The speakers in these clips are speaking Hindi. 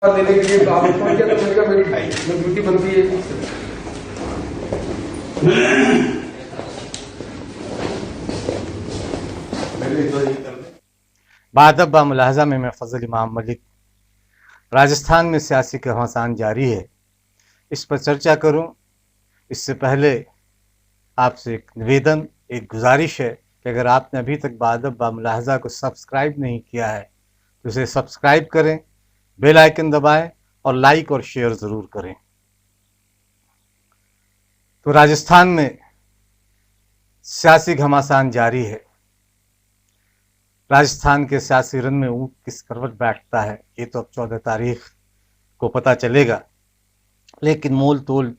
देने के लिए आप फोन किया तो मैंने कहा मेरी ड्यूटी बनती है। बादब बा मुलाहजा में मैं फजल इमाम मलिक। राजस्थान में सियासी घमासान जारी है, इस पर चर्चा करूं। इससे पहले आपसे एक निवेदन, एक गुजारिश है कि अगर आपने अभी तक बादब बा मुलाहजा को सब्सक्राइब नहीं किया है तो इसे सब्सक्राइब करें, बेल आइकन दबाएं और लाइक और शेयर ज़रूर करें। तो राजस्थान में सियासी घमासान जारी है। राजस्थान के सियासी रन में ऊंट किस करवट बैठता है ये तो अब 14 तारीख को पता चलेगा, लेकिन मोल तोल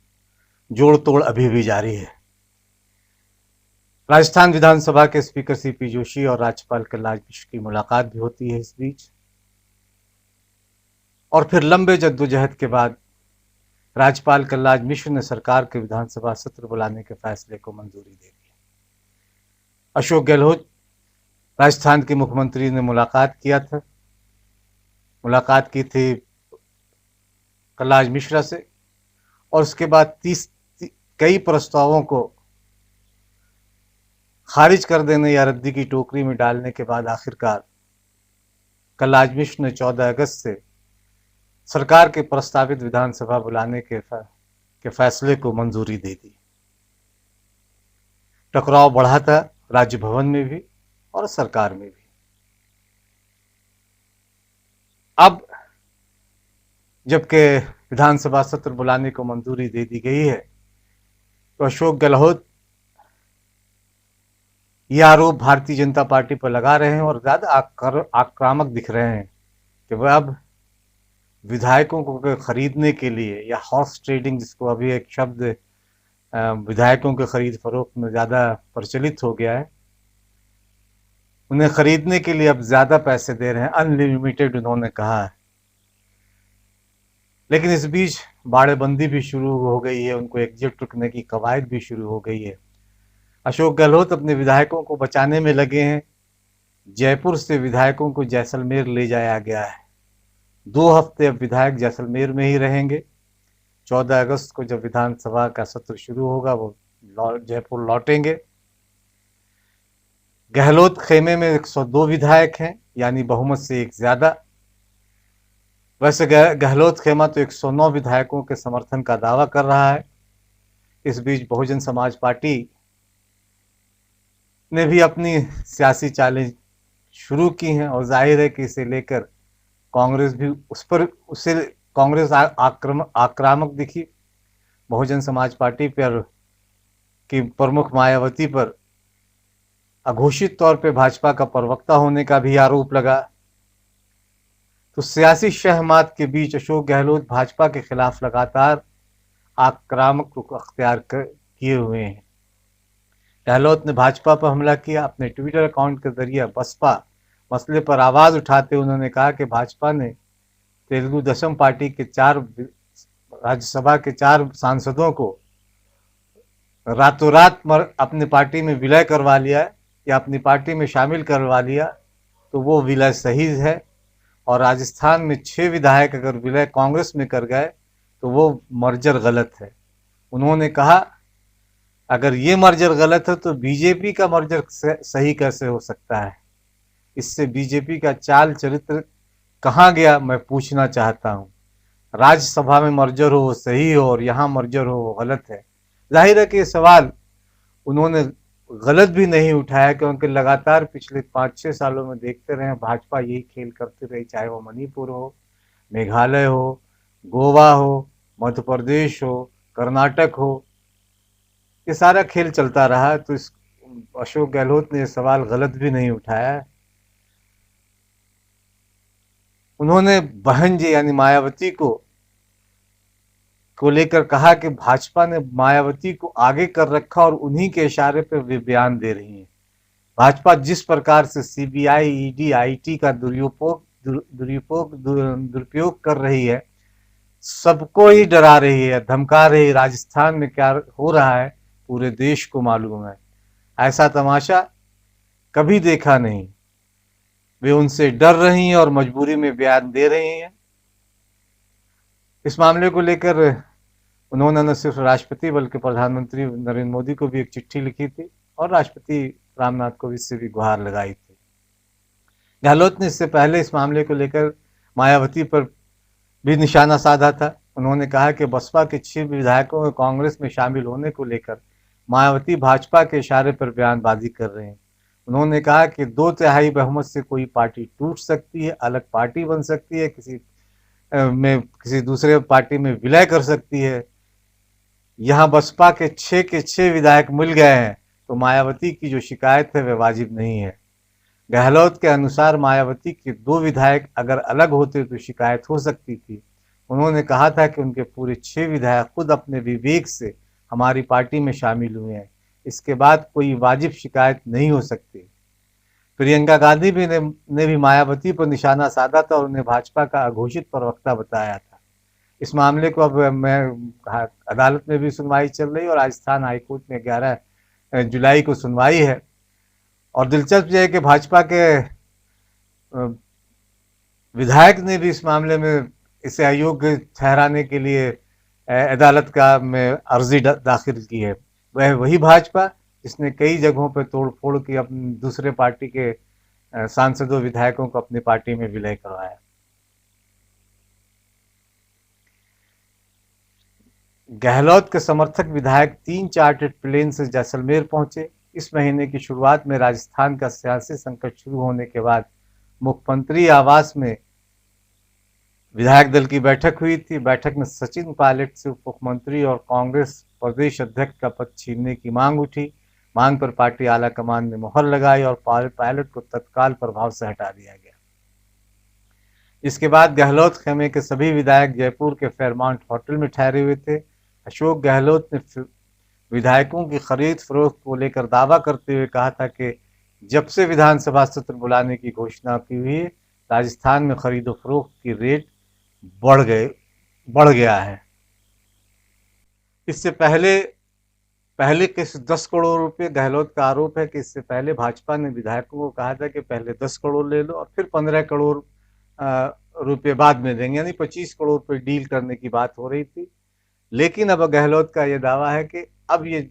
जोड़ तोड़ अभी भी जारी है। राजस्थान विधानसभा के स्पीकर सीपी जोशी और राज्यपाल कलराज मिश्र की मुलाकात भी होती है इस बीच, और फिर लंबे जद्दोजहद के बाद राज्यपाल कलराज मिश्र ने सरकार के विधानसभा सत्र बुलाने के फैसले को मंजूरी दे दी। अशोक गहलोत राजस्थान के मुख्यमंत्री ने मुलाकात की थी कलराज मिश्रा से, और उसके बाद कई प्रस्तावों को खारिज कर देने या रद्दी की टोकरी में डालने के बाद आखिरकार कलराज मिश्र ने 14 अगस्त से सरकार के प्रस्तावित विधानसभा बुलाने के फैसले को मंजूरी दे दी। टकराव बढ़ा था राज्य भवन में भी और सरकार में भी। अब जबकि विधानसभा सत्र बुलाने को मंजूरी दे दी गई है तो अशोक गहलोत यह आरोप भारतीय जनता पार्टी पर लगा रहे हैं और ज्यादा आक्रामक दिख रहे हैं कि वह अब विधायकों को खरीदने के लिए, या हॉर्स ट्रेडिंग जिसको अभी एक शब्द विधायकों के खरीद फरोख्त में ज्यादा प्रचलित हो गया है, उन्हें खरीदने के लिए अब ज्यादा पैसे दे रहे हैं, अनलिमिटेड उन्होंने कहा है। लेकिन इस बीच बाड़ेबंदी भी शुरू हो गई है, उनको एग्जिट रुकने की कवायद भी शुरू हो गई है। अशोक गहलोत अपने विधायकों को बचाने में लगे हैं। जयपुर से विधायकों को जैसलमेर ले जाया गया है। 2 हफ्ते अब विधायक जैसलमेर में ही रहेंगे। 14 अगस्त को जब विधानसभा का सत्र शुरू होगा वो जयपुर लौटेंगे। गहलोत खेमे में 102 विधायक हैं, यानी बहुमत से एक ज्यादा। वैसे गहलोत खेमा तो 109 विधायकों के समर्थन का दावा कर रहा है। इस बीच बहुजन समाज पार्टी ने भी अपनी सियासी चालें शुरू की हैं और जाहिर है कि इसे लेकर कांग्रेस भी कांग्रेस आक्रामक दिखी। बहुजन समाज पार्टी पर की प्रमुख मायावती पर अघोषित तौर पे भाजपा का प्रवक्ता होने का भी आरोप लगा। तो सियासी शहमात के बीच अशोक गहलोत भाजपा के खिलाफ लगातार आक्रामक रुख अख्तियार किए हुए हैं। गहलोत ने भाजपा पर हमला किया। अपने ट्विटर अकाउंट के जरिए बसपा मसले पर आवाज उठाते हुए उन्होंने कहा कि भाजपा ने तेलुगु देशम पार्टी के 4 राज्यसभा के 4 सांसदों को रातों रात अपनी पार्टी में विलय करवा लिया है या अपनी पार्टी में शामिल करवा लिया, तो वो विलय सही है। और राजस्थान में 6 विधायक अगर विलय कांग्रेस में कर गए तो वो मर्जर गलत है। उन्होंने कहा अगर ये मर्जर गलत है तो बीजेपी का मर्जर सही कैसे हो सकता है। इससे बीजेपी का चाल चरित्र कहाँ गया मैं पूछना चाहता हूँ। राज्यसभा में मर्जर हो वो सही हो और यहाँ मर्जर हो वो गलत है। जाहिर है कि ये सवाल उन्होंने गलत भी नहीं उठाया, क्योंकि लगातार पिछले 5-6 सालों में देखते रहे भाजपा यही खेल करती रही, चाहे वो मणिपुर हो, मेघालय हो, गोवा हो, मध्य प्रदेश हो, कर्नाटक हो, ये सारा खेल चलता रहा। तो इस अशोक गहलोत ने यह सवाल गलत भी नहीं उठाया। उन्होंने बहन जी यानी मायावती को लेकर कहा कि भाजपा ने मायावती को आगे कर रखा और उन्हीं के इशारे पर वे बयान दे रही हैं। भाजपा जिस प्रकार से सीबीआई, ईडी, आईटी का दुरुपयोग कर रही है, सबको ही डरा रही है, धमका रही है। राजस्थान में क्या हो रहा है पूरे देश को मालूम है। ऐसा तमाशा कभी देखा नहीं। वे उनसे डर रही हैं और मजबूरी में बयान दे रही हैं। इस मामले को लेकर उन्होंने न सिर्फ राष्ट्रपति बल्कि प्रधानमंत्री नरेंद्र मोदी को भी एक चिट्ठी लिखी थी और राष्ट्रपति रामनाथ कोविंद से भी गुहार लगाई थी। गहलोत ने इससे पहले इस मामले को लेकर मायावती पर भी निशाना साधा था। उन्होंने कहा कि बसपा के 6 विधायकों के कांग्रेस में शामिल होने को लेकर मायावती भाजपा के इशारे पर बयानबाजी कर रहे हैं। उन्होंने कहा कि 2/3 बहुमत से कोई पार्टी टूट सकती है, अलग पार्टी बन सकती है, किसी दूसरे पार्टी में विलय कर सकती है। यहाँ बसपा के 6 विधायक मिल गए हैं तो मायावती की जो शिकायत है वह वाजिब नहीं है। गहलोत के अनुसार मायावती के 2 विधायक अगर अलग होते तो शिकायत हो सकती थी। उन्होंने कहा था कि उनके पूरे 6 विधायक खुद अपने विवेक से हमारी पार्टी में शामिल हुए हैं, इसके बाद कोई वाजिब शिकायत नहीं हो सकती। प्रियंका गांधी ने भी मायावती पर निशाना साधा था और उन्हें भाजपा का अघोषित प्रवक्ता बताया था। इस मामले को अब अदालत में भी सुनवाई चल रही है और राजस्थान हाईकोर्ट में 11 जुलाई को सुनवाई है। और दिलचस्प यह है कि भाजपा के विधायक ने भी इस मामले में इसे अयोग्य ठहराने के लिए अदालत में अर्जी दाखिल की है। वह वही भाजपा जिसने कई जगहों पर तोड़फोड़ की अपनी दूसरे पार्टी के सांसदों विधायकों को अपनी पार्टी में विलय करवाया। गहलोत के समर्थक विधायक 3 चार्टर्ड प्लेन से जैसलमेर पहुंचे। इस महीने की शुरुआत में राजस्थान का सियासी संकट शुरू होने के बाद मुख्यमंत्री आवास में विधायक दल की बैठक हुई थी। बैठक में सचिन पायलट से उप मुख्यमंत्री और कांग्रेस प्रदेश अध्यक्ष का पद छीनने की मांग उठी। मांग पर पार्टी आलाकमान ने मुहर लगाई और पायलट को तत्काल प्रभाव से हटा दिया गया। इसके बाद गहलोत खेमे के सभी विधायक जयपुर के फेयरमाउंट होटल में ठहरे हुए थे। अशोक गहलोत ने विधायकों की खरीद फरोख्त को लेकर दावा करते हुए कहा था कि जब से विधानसभा सत्र बुलाने की घोषणा की हुई है, राजस्थान में खरीदो फरोख्त की रेट बढ़ गया है। इससे पहले के 10 करोड़ रुपए, गहलोत का आरोप है कि इससे पहले भाजपा ने विधायकों को कहा था कि पहले 10 करोड़ ले लो और फिर 15 करोड़ रुपए बाद में देंगे, यानी 25 करोड़ रुपए डील करने की बात हो रही थी। लेकिन अब गहलोत का यह दावा है कि अब ये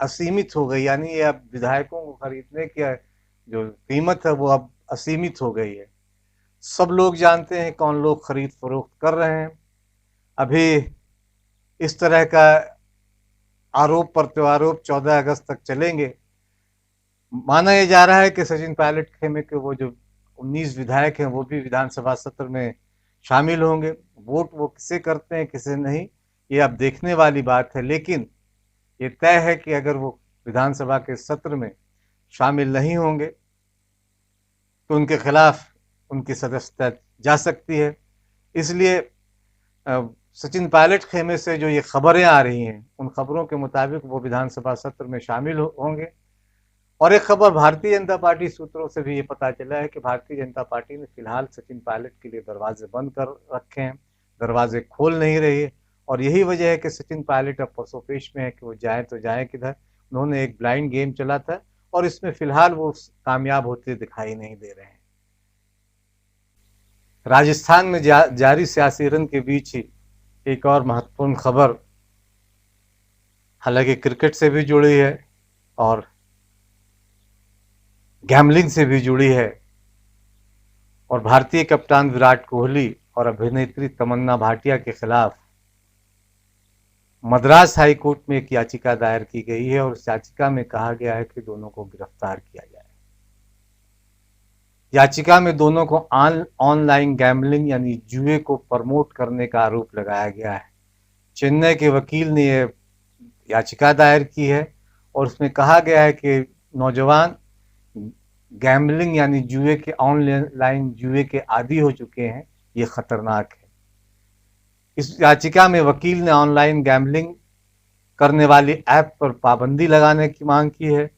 असीमित हो गई, यानी ये अब विधायकों को खरीदने की जो कीमत है वो अब असीमित हो गई है। सब लोग जानते हैं कौन लोग खरीद फरोख्त कर रहे हैं। अभी इस तरह का आरोप प्रत्यारोप 14 अगस्त तक चलेंगे। माना यह जा रहा है कि सचिन पायलट खेमे के वो जो 19 विधायक हैं वो भी विधानसभा सत्र में शामिल होंगे। वोट वो किसे करते हैं किसे नहीं, ये अब देखने वाली बात है। लेकिन ये तय है कि अगर वो विधानसभा के सत्र में शामिल नहीं होंगे तो उनके खिलाफ उनकी सदस्यता जा सकती है। इसलिए सचिन पायलट खेमे से जो ये खबरें आ रही हैं, उन खबरों के मुताबिक वो विधानसभा सत्र में शामिल होंगे। और एक खबर भारतीय जनता पार्टी सूत्रों से भी ये पता चला है कि भारतीय जनता पार्टी ने फिलहाल सचिन पायलट के लिए दरवाजे बंद कर रखे हैं, दरवाजे खोल नहीं रही है। और यही वजह है कि सचिन पायलट अब पसोपेश में है कि वो जाए तो जाए किधर। उन्होंने एक ब्लाइंड गेम चला था और इसमें फिलहाल वो कामयाब होते दिखाई नहीं दे रहे हैं। राजस्थान में जारी सियासी रन के बीच ही एक और महत्वपूर्ण खबर, हालांकि क्रिकेट से भी जुड़ी है और गैम्बलिंग से भी जुड़ी है, और भारतीय कप्तान विराट कोहली और अभिनेत्री तमन्ना भाटिया के खिलाफ मद्रास हाई कोर्ट में एक याचिका दायर की गई है और उस याचिका में कहा गया है कि दोनों को गिरफ्तार किया जाए। याचिका में दोनों को ऑनलाइन गैम्बलिंग यानी जुए को प्रमोट करने का आरोप लगाया गया है। चेन्नई के वकील ने यह याचिका दायर की है और उसमें कहा गया है कि नौजवान गैम्बलिंग यानी जुए के ऑनलाइन जुए के आदी हो चुके हैं, ये खतरनाक है। इस याचिका में वकील ने ऑनलाइन गैम्बलिंग करने वाली ऐप पर पाबंदी लगाने की मांग की है।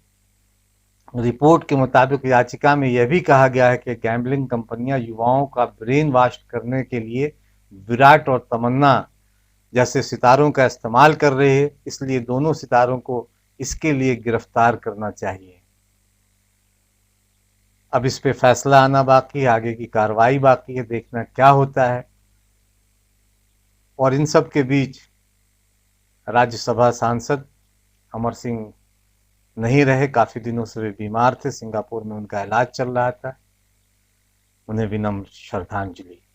रिपोर्ट के मुताबिक याचिका में यह भी कहा गया है कि गैम्बलिंग कंपनियां युवाओं का ब्रेन वॉश करने के लिए विराट और तमन्ना जैसे सितारों का इस्तेमाल कर रही है, इसलिए दोनों सितारों को इसके लिए गिरफ्तार करना चाहिए। अब इस पे फैसला आना बाकी है, आगे की कार्रवाई बाकी है, देखना क्या होता है। और इन सब के बीच राज्यसभा सांसद अमर सिंह नहीं रहे। काफी दिनों से वे बीमार थे, सिंगापुर में उनका इलाज चल रहा था। उन्हें विनम्र श्रद्धांजलि।